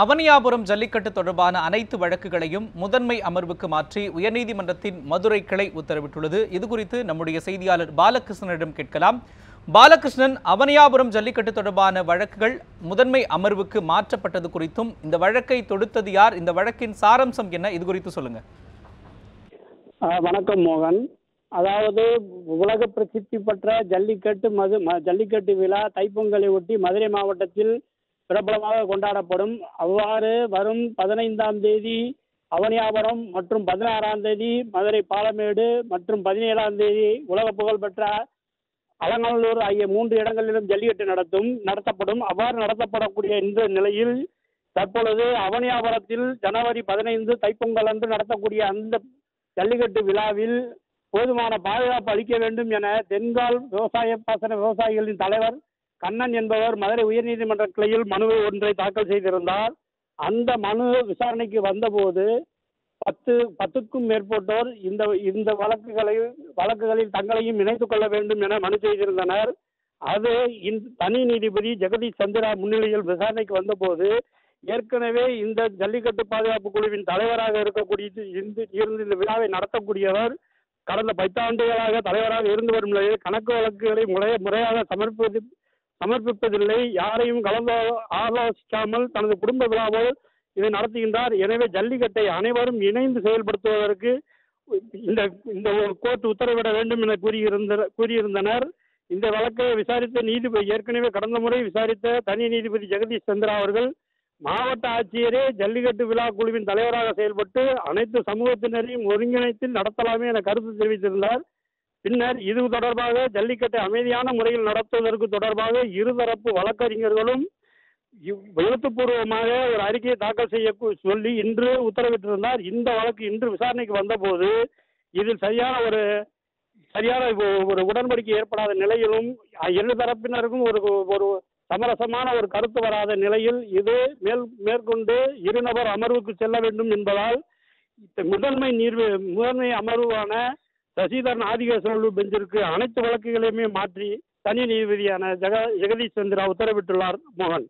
அவனியாபுரம் ஜல்லிக்கட்டு தொடர்பான அனைத்து வழக்குகளையும் முதன்மை அமர்வுக்கு மாற்றி உயர்நீதிமன்றத்தின் மதுரை கிளை உத்தரவிட்டுள்ளது. இதுகுறித்து நம்முடைய செய்தியாளர் பாலகிருஷ்ணனிடம் கேட்கலாம். பாலகிருஷ்ணன், அவனியாபுரம் ஜல்லிக்கட்டு தொடர்பான வழக்குகள் முதன்மை அமர்வுக்கு மாற்றப்பட்டது குறித்தும் இந்த வழக்கை தொடுத்தது யார், இந்த வழக்கின் சாரம்சம் என்ன, இது குறித்து சொல்லுங்க. வணக்கம் மோகன். அதாவது உலக பிரசித்தி பெற்ற ஜல்லிக்கட்டு விழா தைப்பொங்கலை ஒட்டி மதுரை மாவட்டத்தில் பிரபலமாக கொண்டாடப்படும். அவ்வாறு வரும் 15ஆம் தேதி அவனியாபுரம் மற்றும் 16ஆம் தேதி மதுரை பாலமேடு மற்றும் 17ஆம் தேதி உலக புகழ்பெற்ற அலங்காநல்லூர் ஆகிய 3 இடங்களிலும் ஜல்லிக்கட்டு நடத்தப்படும். அவ்வாறு நடத்தப்படக்கூடிய இந்த நிலையில் தற்பொழுது அவனியாபுரத்தில் ஜனவரி 15 தைப்பொங்கல் அன்று நடத்தக்கூடிய அந்த ஜல்லிக்கட்டு விழாவில் போதுமான பாதுகாப்பு அளிக்க வேண்டும் என தென்கால் விவசாயிகளின் தலைவர் கண்ணன் என்பவர் மதுரை உயர்நீதிமன்ற கிளையில் மனு ஒன்றை தாக்கல் செய்திருந்தார். அந்த மனு விசாரணைக்கு வந்தபோது 10க்கும் மேற்பட்டோர் இந்த வழக்குகளில் தங்களையும் இணைத்துக் கொள்ள வேண்டும் என மனு செய்திருந்தனர். அது தனி நீதிபதி ஜெகதீஷ் சந்திரா முன்னிலையில் விசாரணைக்கு வந்தபோது ஏற்கனவே இந்த ஜல்லிக்கட்டு பாதுகாப்பு குழுவின் தலைவராக இருக்கக்கூடிய இந்த விழாவை நடத்தக்கூடியவர் கடந்த 10 ஆண்டுகளாக தலைவராக இருந்து வரும் நிலையில் கணக்கு வழக்குகளை முறையாக சமர்ப்பிப்பதில்லை, யாரையும் கலந்து ஆலோசிக்காமல் தனது குடும்ப விழாவோடு இதை நடத்துகின்றார். எனவே ஜல்லிக்கட்டை அனைவரும் இணைந்து செயல்படுத்துவதற்கு இந்த கோர்ட் உத்தரவிட வேண்டும் என கூறியிருந்தனர். இந்த வழக்கை விசாரித்த நீதிபதி ஏற்கனவே கடந்த முறை விசாரித்த தனி நீதிபதி ஜெகதீஷ் சந்திரா அவர்கள் மாவட்ட ஆட்சியரே ஜல்லிக்கட்டு விழா குழுவின் தலைவராக செயல்பட்டு அனைத்து சமூகத்தினரையும் ஒருங்கிணைத்து நடத்தலாமே என கருத்து தெரிவித்திருந்தார். பின்னர் இது தொடர்பாக ஜல்லிக்கட்டை அமைதியான முறையில் நடத்துவதற்கு தொடர்பாக இருதரப்பு வழக்கறிஞர்களும் எழுத்துப்பூர்வமாக ஒரு அறிக்கையை தாக்கல் செய்ய சொல்லி இன்று உத்தரவிட்டிருந்தார். இந்த வழக்கு இன்று விசாரணைக்கு வந்தபோது இதில் சரியான ஒரு உடன்படிக்கை ஏற்படாத நிலையிலும் இரு தரப்பினருக்கும் ஒரு சமரசமான ஒரு கருத்து வராத நிலையில் இது மேற்கொண்டு இருநபர் அமர்வுக்கு செல்ல வேண்டும் என்பதால் முதன்மை அமர்வான சசிதரன் ஆதிகேசவலு பெஞ்சிற்கு அனைத்து வழக்குகளையுமே மாற்றி தனி நீதிபதியான ஜெகதீஷ் சந்திரா உத்தரவிட்டுள்ளார். மோகன்.